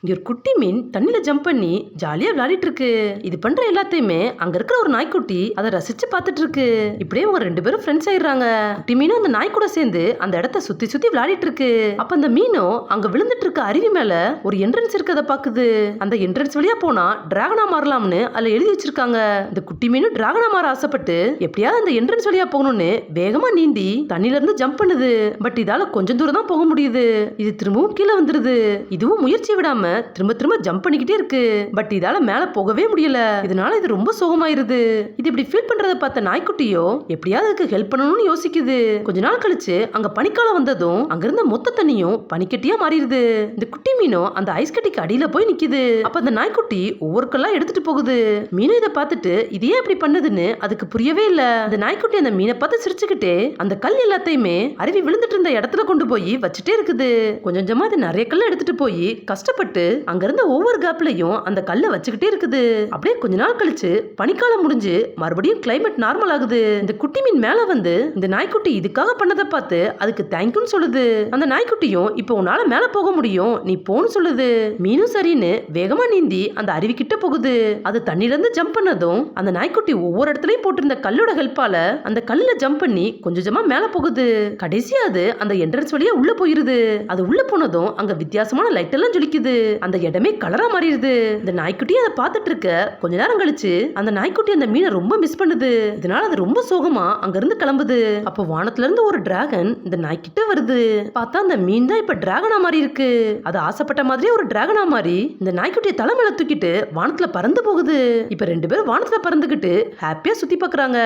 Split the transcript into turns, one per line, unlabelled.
இங்க ஒரு குட்டி மீன் தண்ணியில ஜம்ப் பண்ணி ஜாலியா விளையாடிட்டு இருக்கு. இது பண்ற எல்லாத்தையுமே அங்க இருக்கிற ஒரு நாய்க்குட்டி அதை ரசிச்சு பார்த்துட்டு இருக்கு. இப்படியே அவங்க ரெண்டு பேரும் ஃப்ரெண்ட்ஸ் ஆயிடுறாங்க. குட்டி மீனும் அந்த நாய் கூட சேர்ந்து அந்த இடத்த சுத்தி சுத்தி விளையாடிட்டு இருக்கு. அப்ப அந்த மீனும் அங்க விழுந்துட்டு இருக்க அருவி மேல ஒரு என்ட்ரன்ஸ் இருக்கதை பாக்குது. அந்த என்ட்ரன்ஸ் வழியா போனா டிராகனா மாறலாம்னு அதுல எழுதி வச்சிருக்காங்க. இந்த குட்டி மீனும் டிராகனா மாற ஆசைப்பட்டு எப்படியாவது அந்த என்ட்ரன்ஸ் வழியா போகணும்னு வேகமா நீந்தி தண்ணில இருந்து ஜம்ப் பண்ணுது. பட் இதால கொஞ்சம் தூரம் தான் போக முடியுது. இது திரும்பவும் கீழே வந்துருது. இதுவும் முயற்சி விடாம திரும்ப திரும்ப ஜம்ப் பண்ணிக்கிட்டே இருக்கு. பட் இதால மேல போகவே முடியல. இதனால இது ரொம்ப சோகமாயிருது. இது இப்படி ஃபீல் பண்றத பார்த்த நாய்க்குட்டியோ எப்படியாவது அதுக்கு ஹெல்ப் பண்ணணும்னு யோசிக்குது. கொஞ்ச நாள் கழிச்சு அங்க பனிக்காலம் வந்ததும் அங்க இருந்த மொத்த தண்ணியும் பனிக்கட்டியா மாறிடுது. இந்த குட்டி மீனும் அந்த ஐஸ் கட்டிக்கு அடியில போய் நிக்குது. அப்ப அந்த நாய்க்குட்டி ஒவ்வொரு கல்லா எடுத்துட்டு போகுது. மீனும் இதை பார்த்துட்டு இது ஏன் இப்படி பண்ணுதுன்னு அதுக்கு புரியவே இல்ல. அந்த நாய்க்குட்டி அந்த மீனை பார்த்து சிரிச்சுக்கிட்டே அந்த கல் எல்லாத்தையுமே அருவி விழுந்துட்டு இருந்த இடத்துல கொண்டு போய் வச்சுட்டே இருக்குது. கொஞ்சம் கொஞ்சமா அது நிறைய கல்ல எடுத்துட்டு போய் கஷ்டப்பட்டு அங்க இருந்த ஒவ்வொரு கேப்லயும் அந்த கல்லை வச்சுக்கிட்டே இருக்குது. அப்படியே கொஞ்ச நாள் கழிச்சு பனிக்காலம் முடிஞ்சு மறுபடியும் கிளைமேட் நார்மல் ஆகுது. இந்த குட்டி மீன் மேல வந்து இந்த நாய்க்குட்டி இதுக்காக பண்ணதை பார்த்து அதுக்கு தேங்க்யூன்னு சொல்லுது. அந்த நாய்க்குட்டியும் இப்போ உன்னால மேல போக முடியும், நீ போன்னு சொல்லுது. மீனும் சரின்னு வேகமா நீந்தி அந்த அருவி கிட்ட போகுது. அது தண்ணில இருந்து ஜம்ப் பண்ணதும் அந்த நாய்க்குட்டி ஒவ்வொரு இடத்துலயும் போட்டிருந்த கல்லோட ஹெல்ப்பால அந்த கல்லுல ஜம்ப் பண்ணி கொஞ்சமா மேல போகுது. கடைசியா அது அந்த என்ட்ரன்ஸ் வழியா உள்ள போயிருது. அது உள்ள போனதும் அங்க வித்தியாசமான லைட் எல்லாம் ஜொலிக்குது. அந்த இடமே கலரா மாறிடுது. இந்த நாய்க்குட்டி அதை பார்த்துட்டு இருக்க கொஞ்ச நேரம் கழிச்சு அந்த நாய்க்குட்டி அந்த மீனை ரொம்ப மிஸ் பண்ணுது. இதனால அது ரொம்ப சோகமா அங்க இருந்து கிளம்புது. அப்போ வானத்துல இருந்து ஒரு டிராகன் இந்த நாய்க்கிட்ட வருது. பார்த்தா அந்த மீன் தான் இப்ப டிராகனா மாறி இருக்கு. அது ஆசைப்பட்ட மாதிரியே ஒரு டிராகனா மாறி இந்த நாய்க்குட்டியை தலை மேல தூக்கிட்டு வானத்துல பறந்து போகுது. இப்ப ரெண்டு பேரும் வானத்துல பறந்துகிட்டு ஹாப்பியா சுத்தி பாக்குறாங்க.